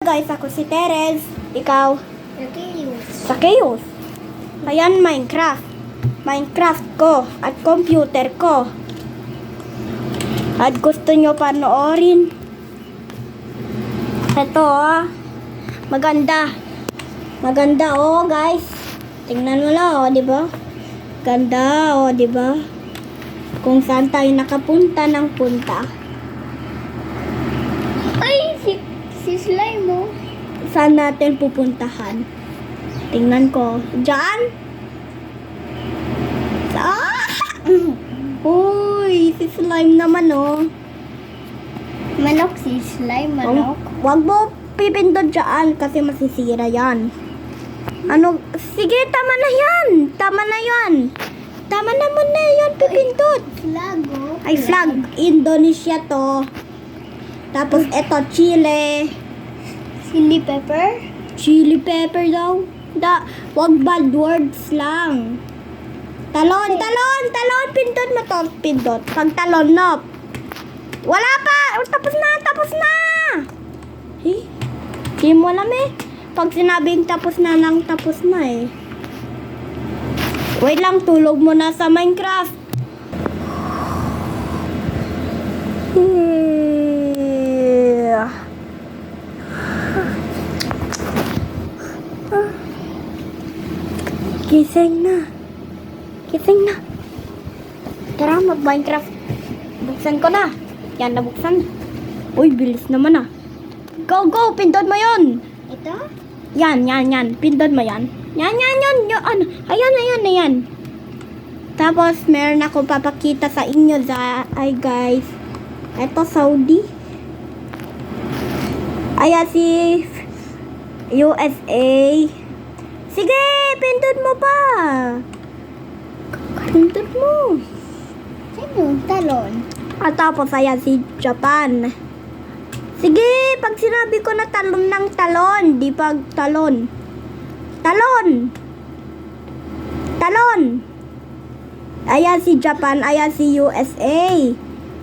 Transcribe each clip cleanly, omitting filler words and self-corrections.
Guys, ako si Terez. Ikaw? Nag-use. Sa Chaos. Ayan, Minecraft. Minecraft ko at computer ko. At gusto nyo panoorin. Ito, maganda. Maganda, guys. Tingnan mo lang, di ba? Ganda, di ba? Kung saan tayo nakapunta ng punta. Ay, si slime mo. Saan natin pupuntahan? Tingnan ko. Diyan? Uy, si slime naman, Manok si slime, manok. Wag mo pipindot dyan kasi masisira yan. Ano? Sige, tama na yan. Tama na yan. Tama naman na yan, pipindot. Flag, oh. Ay, flag. Indonesia to. Tapos, eto, Chile. Chili pepper. Chili pepper daw. Wag bad words lang. Talon. Pindot mo to. Pindot. Pag talon, no. Wala pa. Tapos na. Di mo alam Pag sinabing tapos na lang, tapos na Wait lang, tulog mo na sa Minecraft. Gising na. Tara, mag-Minecraft. Buksan ko na. Yan, nabuksan. Uy, bilis naman Go, pindot mo yun. Ito? Yan. Pindot mo yan. Yan. Ayan. Tapos, meron ako papakita sa inyo. Ay, guys. Ito, Saudi. Ayan, si USA. Sige, pindot mo pa. Pindot mo. Sino? Talon. At tapos, ayan, si Japan. Sige, pag sinabi ko na talon ng talon, di pag talon. Talon! Ayan si Japan, ayan si USA.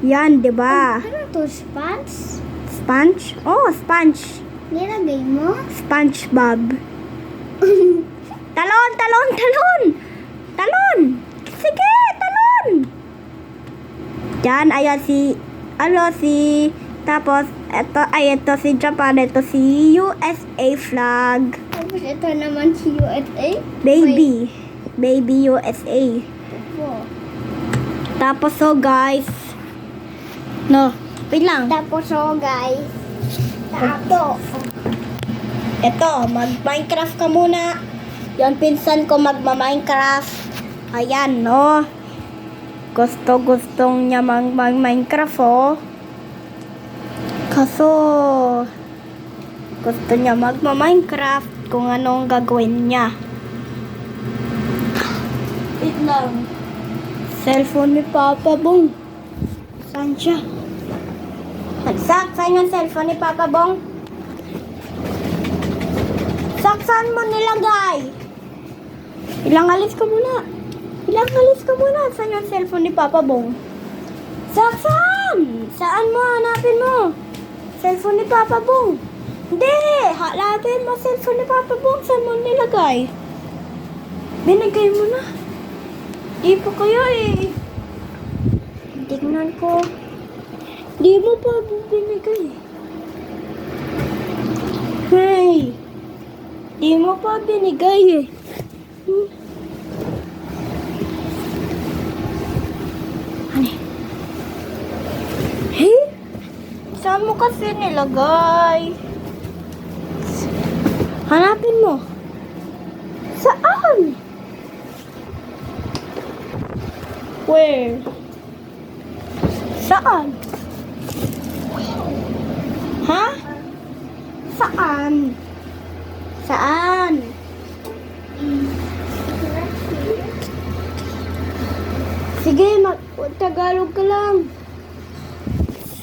Yan, di ba? Ano to? Sponge? Sponge? Oh, sponge. Nilagay mo? SpongeBob. Talon! Sige, talon! Yan, ayan tapos, ito si Japan, ito si USA flag. Tapos ito naman si USA. Baby USA. Wow. Tapos, guys. No, wait lang. Tapos guys. Tapos. Ito, mag-Minecraft ka muna. Yan, pinsan ko magma-Minecraft. Ayan, no. Gustong niya mag-Minecraft, Kaso, gusto niya magma-Minecraft kung anong gagawin niya. Wait lang. Cellphone ni Papa Bong. Saan siya? Saan yung cellphone ni Papa Bong? Saan mo nilagay? Ilang alis ka muna. Saan yung cellphone ni Papa Bong? Saan mo? Hanapin mo. Cellphone ni Papa Bong. Hindi! Hanapin mo cellphone ni Papa Bong. Saan mo nilagay? Binigay mo na. Di pa kaya Tignan ko. Di mo pa binigay. Hey! Di mo pa binigay Hey? Saan mo kasi nilagay? Hanapin mo. Saan? Where? Saan? Ha? Saan? Sige, Tagalog ka lang.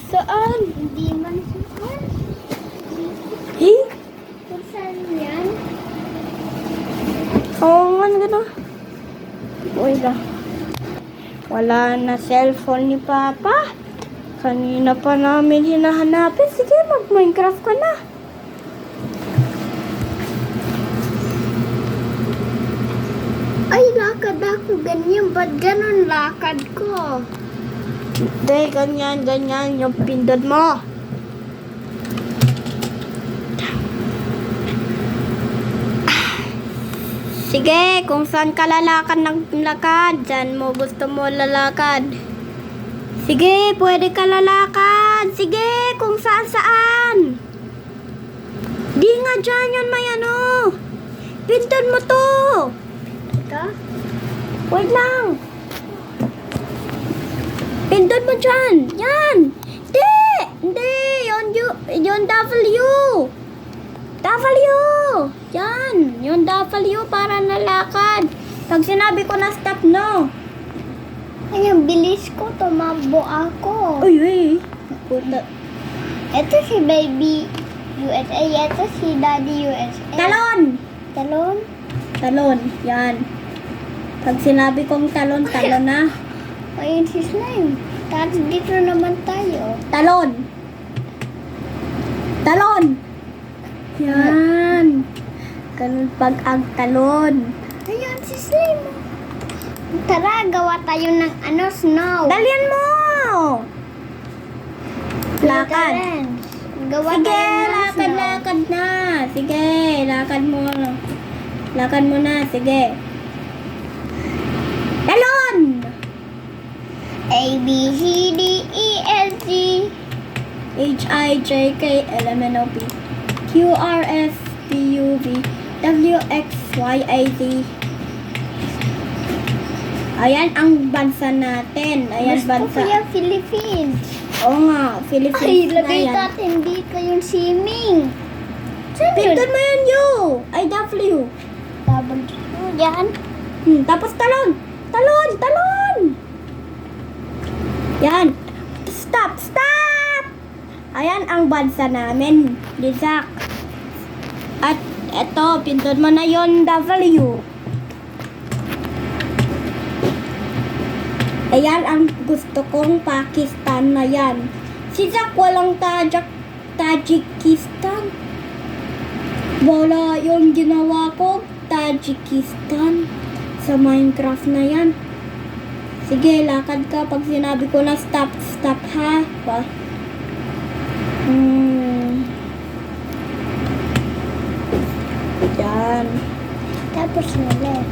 Saan? Hindi man siya. Kung saan yan? Oo nga, gano'n. Uy lang. Wala na cellphone ni Papa. Kanina pa namin hinahanapin. Sige, mag-Minecraft ka na. Ganyan, ba't ganun lakad ko? Hindi, ganyan yung pindot mo. Sige, kung saan ka lalakad ng lakad, dyan mo gusto mo lalakad. Sige, pwede ka lalakad. Sige, kung saan. Di nga dyan yun may ano. Pindot mo to. Ito? Wait lang. Pindot mo dyan. Yan. Hindi. Yun W. W. Yan. Yung W para nalakad. Pag sinabi ko na stop, no. Ay, ang bilis ko. Tumabo ako. Uy. Puta. Ito si baby USA. Ito si daddy USA. Talon. Talon? Yan. Pag sinabi kong talon na. Ayun si slime. Tapos dito naman tayo. Talon. Yan. Ganun pag ang talon. Ayun si slime. Tara, gawa tayo ng snow. Dalian mo. Lakad. Friends, gawa Sige, tayo ng snow. lakad na. Sige, lakad mo. Lakad mo na, sige. Talon! A, B, C, D, E, F, G. H, I, J, K, L, M, N, O, P. Q, R, S, T, U, V. W, X, Y, Z. Ayan ang bansa natin. Ayan Gusto ko bansa. yung Philippines. Oo nga, Philippines Ay, na lagay yan. natin dito yung swimming. Saan yun? Pindot mo yun, U. I, W. Tabag dito, yan. Tapos talon. Yan. Stop. Ayan ang bansa namin. Lizak. At eto, pindot mo na yon W. Ayan ang gusto kong Pakistan na yan. Si Zack walang Tajikistan. Wala yung ginawa ko, Tajikistan. Sa Minecraft na yan. Sige, lakad ka. Pag sinabi ko na stop ha. Yan. Tapos ulit.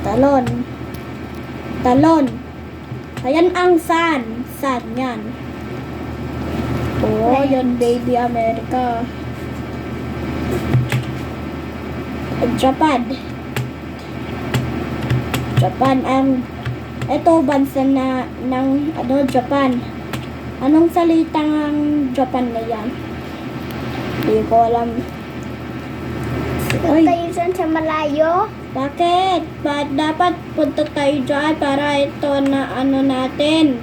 Talon. Ayan ang sun. Sun yan. Oo, yun baby America. Japan ang ito bansa na ng Japan. Anong salita ng Japan na yan? Hindi ko alam. Punta tayo dyan sa malayo. Bakit? Dapat punta tayo dyan para ito na natin.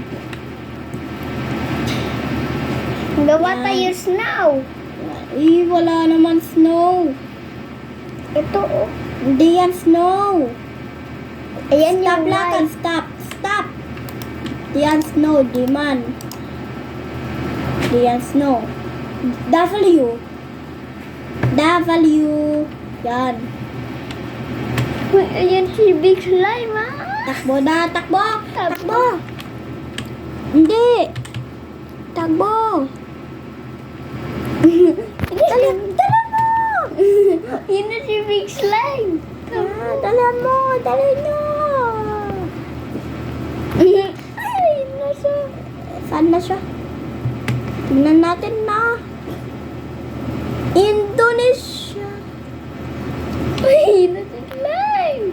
Gawa Yan. tayo snow. Wala naman snow. Ito, oh. Hindi yan snow. Ayan Stop yung lakad, white. stop. Di yan snow, di man. Di yan snow. W. Yan. Uy, ayan si big slime, ah. Takbo na, takbo. Hindi. Takbo. Dala mo. Yun na si big slime. Dala mo. Ay, nasa. Saan na siya? Tingnan natin na. Indonesia. Uy, yun na si slime.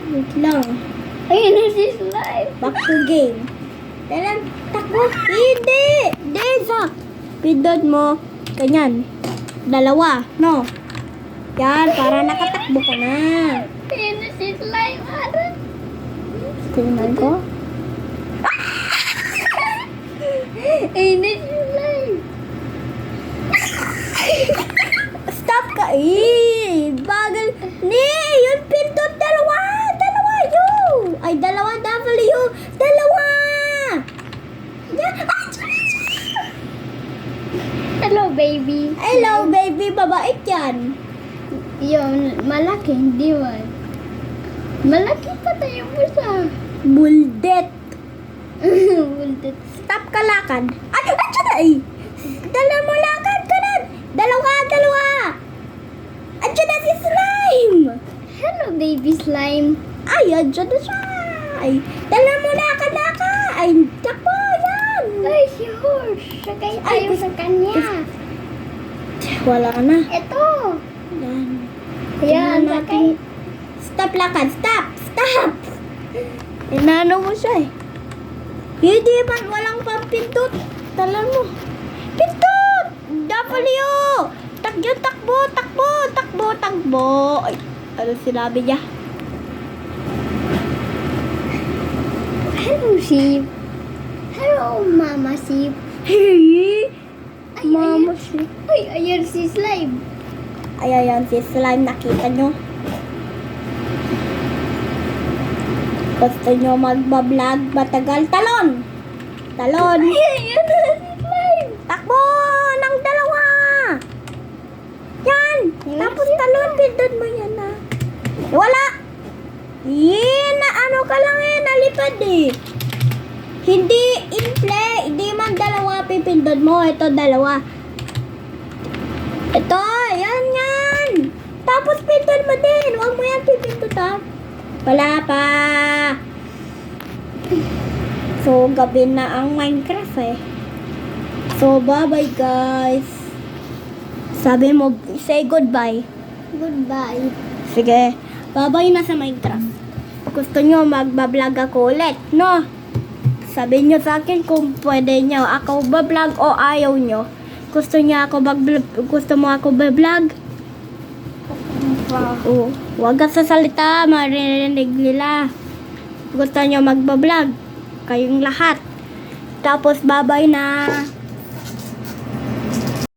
Wait lang. Ayun na si slime. Back to game. Takbo. Hindi, Zack. Pindot mo. Ganyan. Dalawa, no? Yan, para nakatakbo ka na. Ayun na si slime, Aaron. Tingnan ko. Ayun na si slime. Stop ka. Bagal. Yun pindot. Dalawa, U. Ay, dalawa W. Dalawa. Yan. Hello, baby. Hello, baby. Babait yan. Yung malaki, hindi man. Malaki pa tayo mo siya. Buldet. Bullet. Stop ka lakad. Ay, andyan na eh. Dala mo lakad ka na. Dalawa. Andyan na si Slime. Hello, baby slime. Ay, andyan na siya. Ay, dala mo lakad. Ay, takbo, yan. Ay, si horse. Sakay tayo sa kanya. Wala ka na. Ito. Yan. Ayan, Tingnan sakay. natin. Stop lakad. Stop. Inano mo siya eh. Hindi man, walang pampindot. Tala mo. Pindot! W! Takbo. Ay, ano sinabi niya? Hello, sheep. Hello, mama sheep. Hey! Ay, Mama ayan. siya. Ay, ayan si slime. Ay, ayan si Slime. Nakita nyo? Gusto nyo magbablog? Matagal. Talon! Ay, ayan na si slime. Takbo ng dalawa! Yan! Yes, Tapos talon, pindot mo yan na. Wala! Na ano ka lang nalipad eh. Hindi in play. Hindi man dalawa pipindot mo. Ito dalawa. Ito, yan. Tapos pindot mo din. Huwag mo yan pipindot ha. Wala pa. So, gabi na ang Minecraft eh. So, bye-bye guys. Sabi mo, say goodbye. Goodbye. Sige, bye-bye na sa Minecraft. Gusto nyo magbablog ako ulit, no? Sabihin nyo sa akin kung pwede nyo ako bablog o ayaw nyo. Gusto mo ako bablog? Oo. Huwag ka sasalita, maririnig nila. Gusto nyo magbablog? Kayong lahat. Tapos bye-bye na.